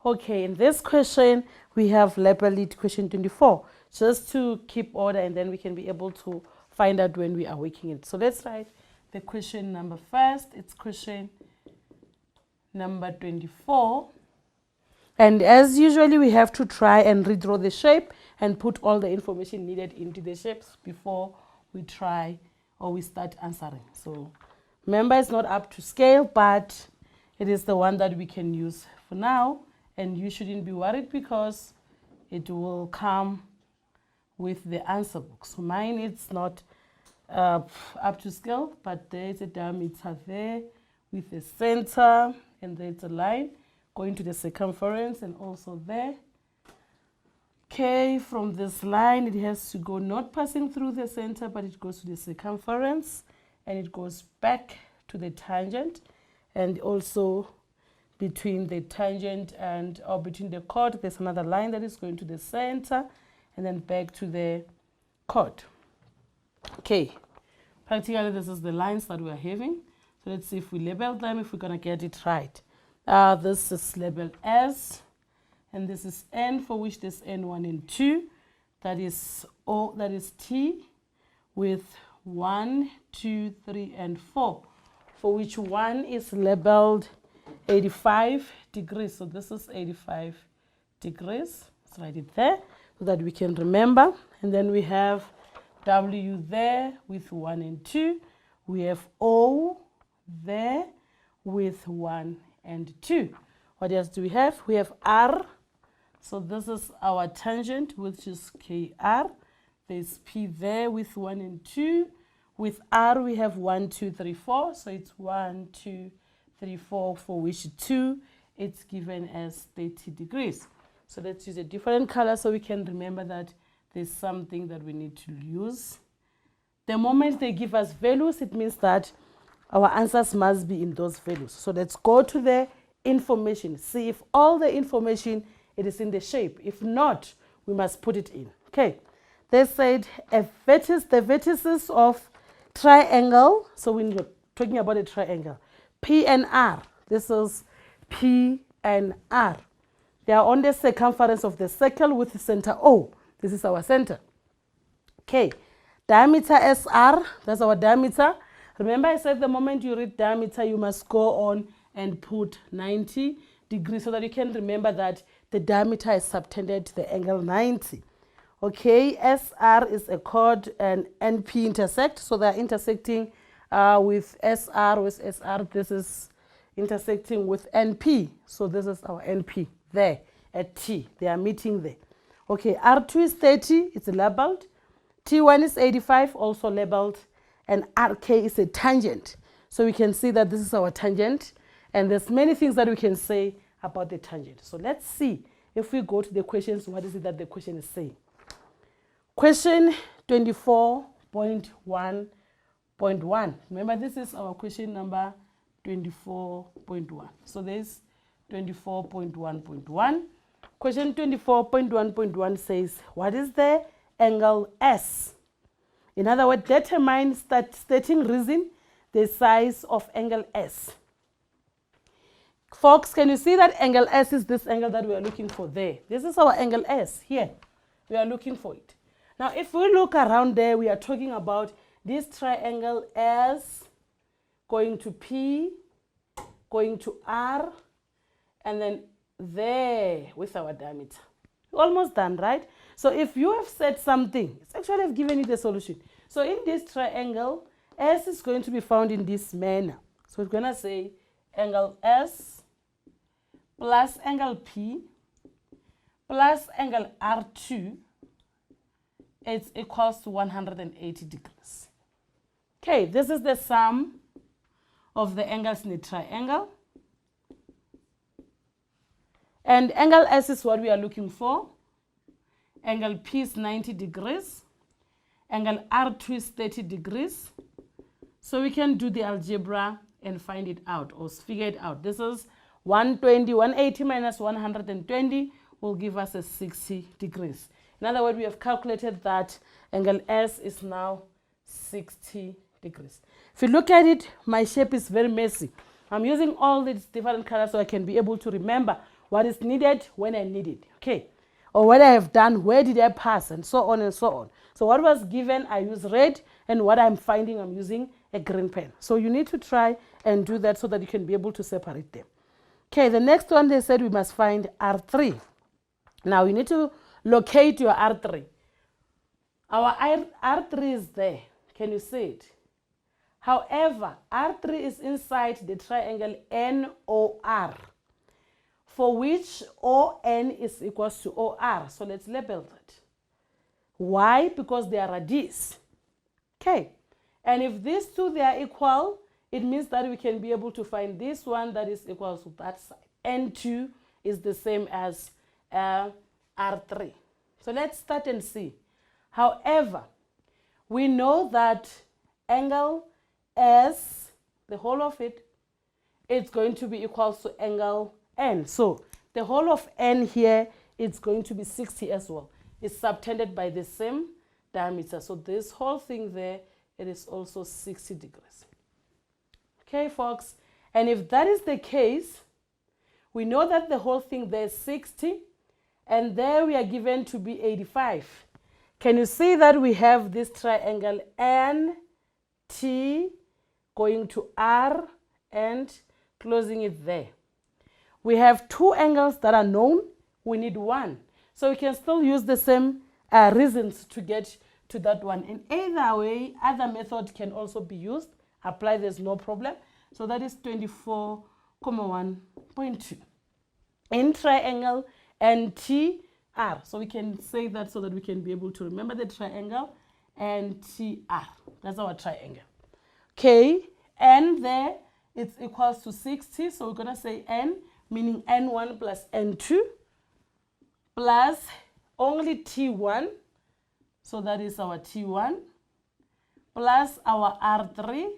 Okay, in this question, we have labeled it question 24, just to keep order, and then we can be able to find out when we are working it. So let's write the question number first. It's question number 24. And as usually, we have to try and redraw the shape and put all the information needed into the shapes before we try or we start answering. So remember, it's not up to scale, but it is the one that we can use for now. And you shouldn't be worried because it will come with the answer book. So mine, it's not up to scale, but there's a diameter there with a center, and there's a line going to the circumference, and also there. Okay, from this line, it has to go not passing through the center, but it goes to the circumference, and it goes back to the tangent, and also between the tangent and or between the chord, there's another line that is going to the center and then back to the chord. Okay, practically this is the lines that we are having. So let's see if we label them, if we're going to get it right. This is labeled S, and this is N, for which there's N1 and 2. That is O, that is T, with 1, 2, 3, and 4, for which 1 is labeled 85 degrees. So this is 85 degrees. Let's write it there so that we can remember. And then we have W there with 1 and 2. We have O there with 1 and 2. What else do we have? We have R. So this is our tangent, which is KR. There's P there with 1 and 2. With R, we have 1, 2, 3, 4. So it's 1, 2, 3, 4, for which 2, it's given as 30 degrees. So let's use a different color so we can remember that there's something that we need to use. The moment they give us values, it means that our answers must be in those values. So let's go to the information. See if all the information, it is in the shape. If not, we must put it in. Okay. They said the vertices of triangle. So when we're talking about a triangle, P and R. This is P and R. They are on the circumference of the circle with the center O. This is our center. Okay. Diameter SR, that's our diameter. Remember, I said the moment you read diameter, you must go on and put 90 degrees so that you can remember that the diameter is subtended to the angle 90. Okay, SR is a chord and NP intersect, so they're intersecting with SR. This is intersecting with NP. So this is our NP there at T. They are meeting there. Okay, R2 is 30, it's labeled. T1 is 85, also labeled. And RK is a tangent. So we can see that this is our tangent. And there's many things that we can say about the tangent. So let's see if we go to the questions, what is it that the question is saying? Question 24.1.1. Remember, this is our question number 24.1. So there's 24.1.1. Question 24.1.1 says, what is the angle S? In other words, determine stating reason the size of angle S. Folks, can you see that angle S is this angle that we are looking for there? This is our angle S here. We are looking for it. Now, if we look around there, we are talking about this triangle S going to P, going to R, and then there with our diameter. Almost done, right? So if you have said something, it's actually I've given you the solution. So in this triangle, S is going to be found in this manner. So it's going to say angle S plus angle P plus angle R2 is equals to 180 degrees. Okay, this is the sum of the angles in the triangle. And angle S is what we are looking for. Angle P is 90 degrees. Angle R2 is 30 degrees. So we can do the algebra and find it out or figure it out. This is 180 minus 120 will give us a 60 degrees. In other words, we have calculated that angle S is now 60 degrees. If you look at it, my shape is very messy. I'm using all these different colors so I can be able to remember what is needed when I need it, okay? Or what I have done, where did I pass, and so on and so on. So what was given, I use red, and what I'm finding, I'm using a green pen. So you need to try and do that so that you can be able to separate them. Okay, the next one, they said we must find R3. Now you need to locate your R3. Our R3 is there. Can you see it? However, R3 is inside the triangle NOR, for which ON is equals to OR. So let's label that. Why? Because they are radius. Okay. And if these two, they are equal, it means that we can be able to find this one that is equal to that side. N2 is the same as R3. So let's start and see. However, we know that angle S, the whole of it, it's going to be equal to angle N. So the whole of N here is going to be 60 as well. It's subtended by the same diameter. So this whole thing there, it is also 60 degrees. Okay, folks. And if that is the case, we know that the whole thing there is 60, and there we are given to be 85. Can you see that we have this triangle NT going to R and closing it there? We have two angles that are known. We need one. So we can still use the same reasons to get to that one. In either way, other method can also be used. Apply, there's no problem. So that is 24,1.2. In triangle NTR. So we can say that so that we can be able to remember the triangle NTR. That's our triangle. Okay, N there, it's equals to 60. So we're going to say N, meaning N1 plus N2 plus only T1. So that is our T1 plus our R3.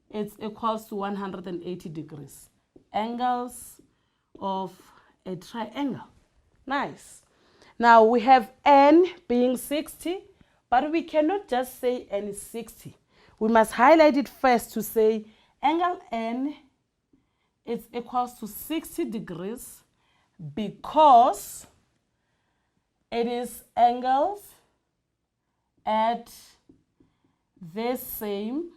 It's equals to 180 degrees. Angles of a triangle. Nice. Now we have N being 60, but we cannot just say N is 60. We must highlight it first to say angle N is equals to 60 degrees because it is angles at the same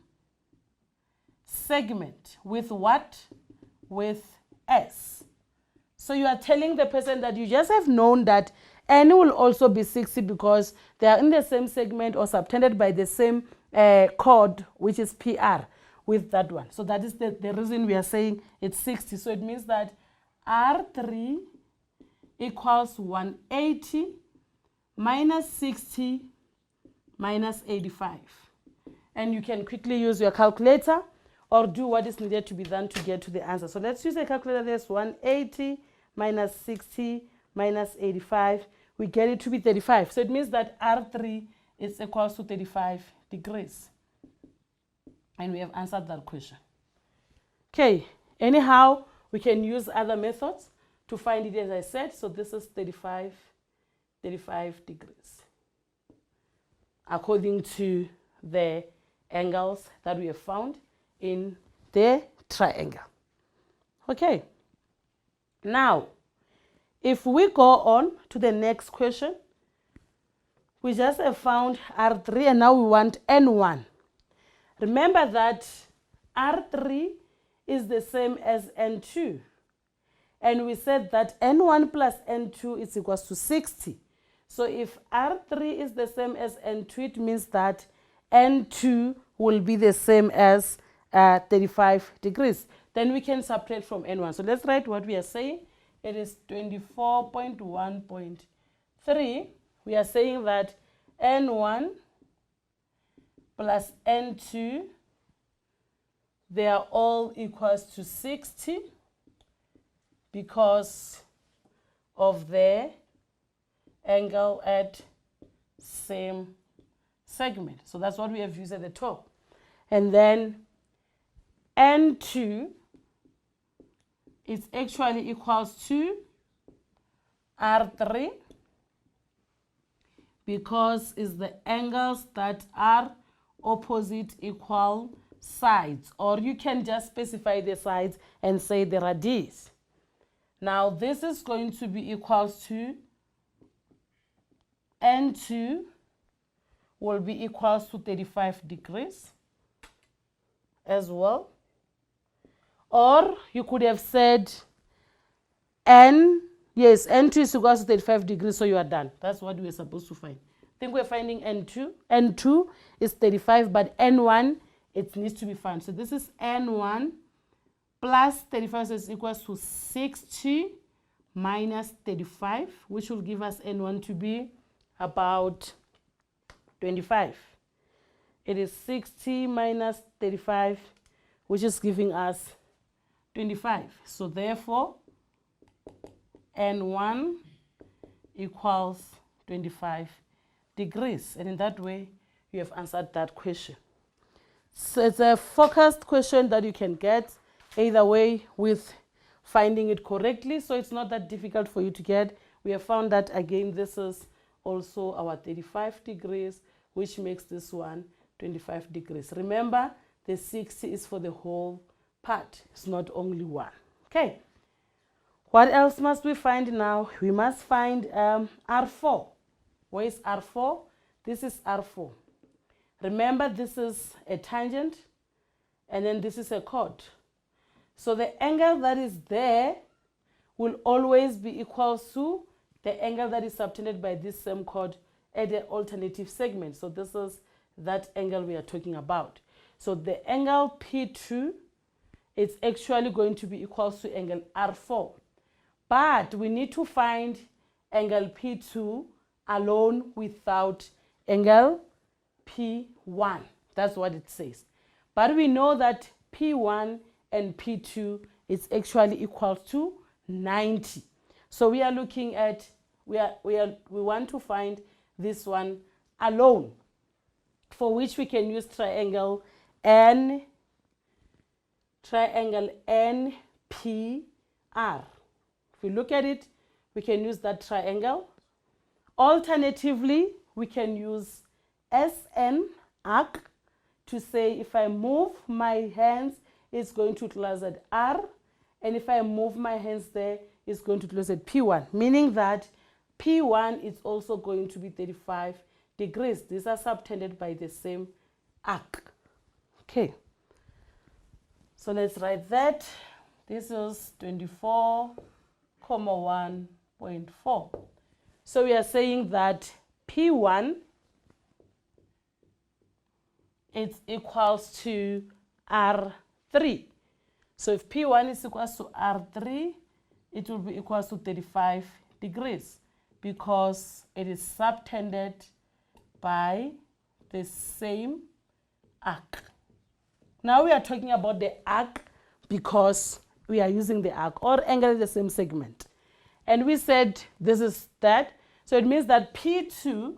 segment with what? With S. So you are telling the person that you just have known that N will also be 60 because they are in the same segment or subtended by the same chord, which is PR, with that one. So that is the reason we are saying it's 60. So it means that R3 equals 180 minus 60 minus 85. And you can quickly use your calculator or do what is needed to be done to get to the answer. So let's use a calculator. There's 180 minus 60 minus 85. We get it to be 35. So it means that R3 is equals to 35 degrees. And we have answered that question. Okay, anyhow, we can use other methods to find it, as I said. So this is 35 degrees, according to the angles that we have found in the triangle. Okay, now if we go on to the next question, we just have found R3 and now we want N1. Remember that R3 is the same as N2, and we said that N1 plus N2 is equals to 60. So if R3 is the same as N2, it means that N2 will be the same as 35 degrees. Then we can subtract from N1. So let's write what we are saying. It is 24.1.3. We are saying that N1 plus N2, they are all equals to 60 because of the angle at same segment. So that's what we have used at the top. And then N2 is actually equals to R3 because it's the angles that are opposite equal sides, or you can just specify the sides and say the radius. Now this is going to be equals to N2 will be equals to 35 degrees as well. Or you could have said N2 is equals to 35 degrees, so you are done. That's what we were supposed to find. I think we're finding N2. N2 is 35, but N1, it needs to be found. So this is N1 plus 35, so it's equals to 60 minus 35, which will give us N1 to be about 25. It is 60 minus 35, which is giving us 25. So therefore, N1 equals 25 degrees. And in that way, you have answered that question. So it's a focused question that you can get either way with finding it correctly. So it's not that difficult for you to get. We have found that, again, this is also our 35 degrees, which makes this one 25 degrees. Remember, the 60 is for the whole part. It's not only one. Okay. What else must we find now? We must find R4. Where is R4? This is R4. Remember, this is a tangent, and then this is a chord. So the angle that is there will always be equal to the angle that is subtended by this same chord at the alternative segment. So this is that angle we are talking about. So the angle P2 is actually going to be equal to angle R4. But we need to find angle P2 alone without angle P1. That's what it says. But we know that P1 and P2 is actually equal to 90. So we are looking at, we want to find this one alone, for which we can use triangle NPR. If we look at it, we can use that triangle. Alternatively, we can use SN arc to say if I move my hands, it's going to close at R, and if I move my hands there, it's going to close at P1, meaning that P1 is also going to be 35 degrees. These are subtended by the same arc. Okay, so let's write that. This is 24,1.4. So we are saying that P1 is equals to R3. So if P1 is equals to R3, it will be equals to 35 degrees because it is subtended by the same arc. Now we are talking about the arc because we are using the arc or angle in the same segment. And we said this is that. So it means that P2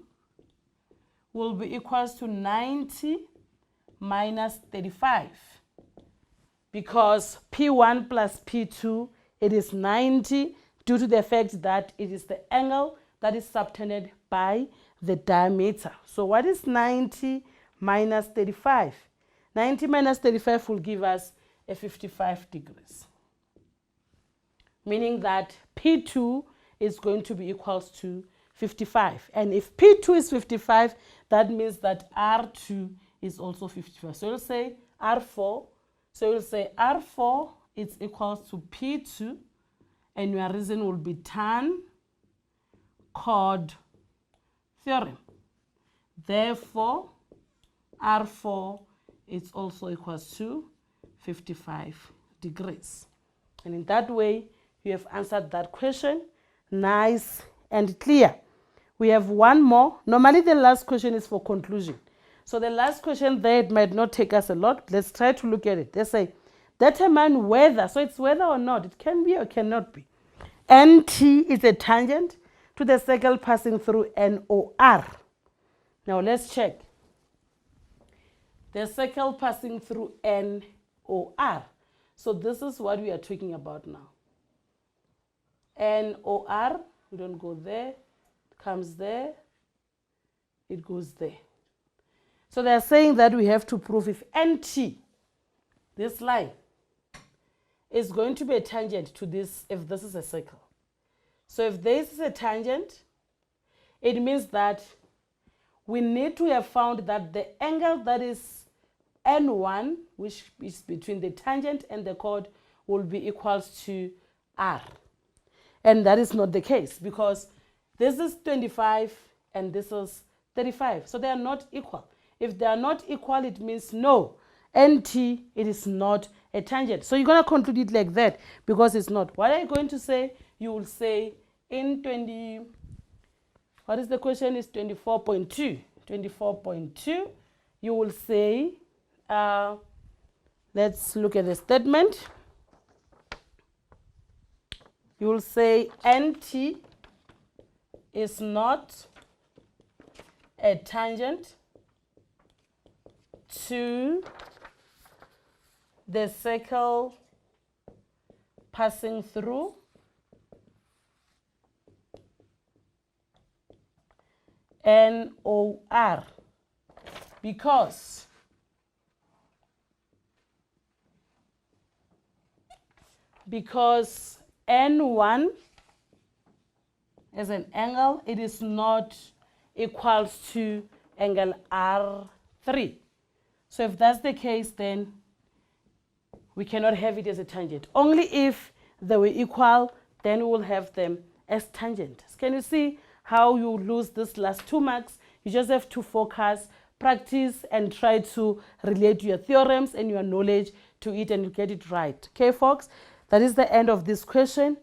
will be equals to 90 minus 35. Because P1 plus P2, it is 90 due to the fact that it is the angle that is subtended by the diameter. So what is 90 minus 35? 90 minus 35 will give us a 55 degrees. Meaning that P2 is going to be equals to 55. And if P2 is 55, that means that R2 is also 55. So we'll say R4. So we'll say R4 is equals to P2, and your reason will be tan chord theorem. Therefore, R4 is also equals to 55 degrees. And in that way, you have answered that question. Nice and clear. We have one more. Normally, the last question is for conclusion. So the last question there, it might not take us a lot. Let's try to look at it. They say, determine whether, so it's whether or not, it can be or cannot be. NT is a tangent to the circle passing through NOR. Now let's check. The circle passing through NOR. So this is what we are talking about now. NOR, we don't go there, it comes there, it goes there. So they are saying that we have to prove if NT, this line, is going to be a tangent to this if this is a circle. So if this is a tangent, it means that we need to have found that the angle that is N1, which is between the tangent and the chord, will be equals to R. And that is not the case because this is 25 and this is 35. So they are not equal. If they are not equal, it means no, NT, it is not a tangent. So you're going to conclude it like that because it's not. What are you going to say? You will say in 20, what is the question? Is 24.2. 24.2, you will say, let's look at the statement. You will say NT is not a tangent to the circle passing through NOR because N1 as an angle, it is not equals to angle R3. So if that's the case, then we cannot have it as a tangent. Only if they were equal, then we will have them as tangents. Can you see how you lose this last 2 marks? You just have to focus, practice, and try to relate your theorems and your knowledge to it and you get it right. Okay, folks? That is the end of this question.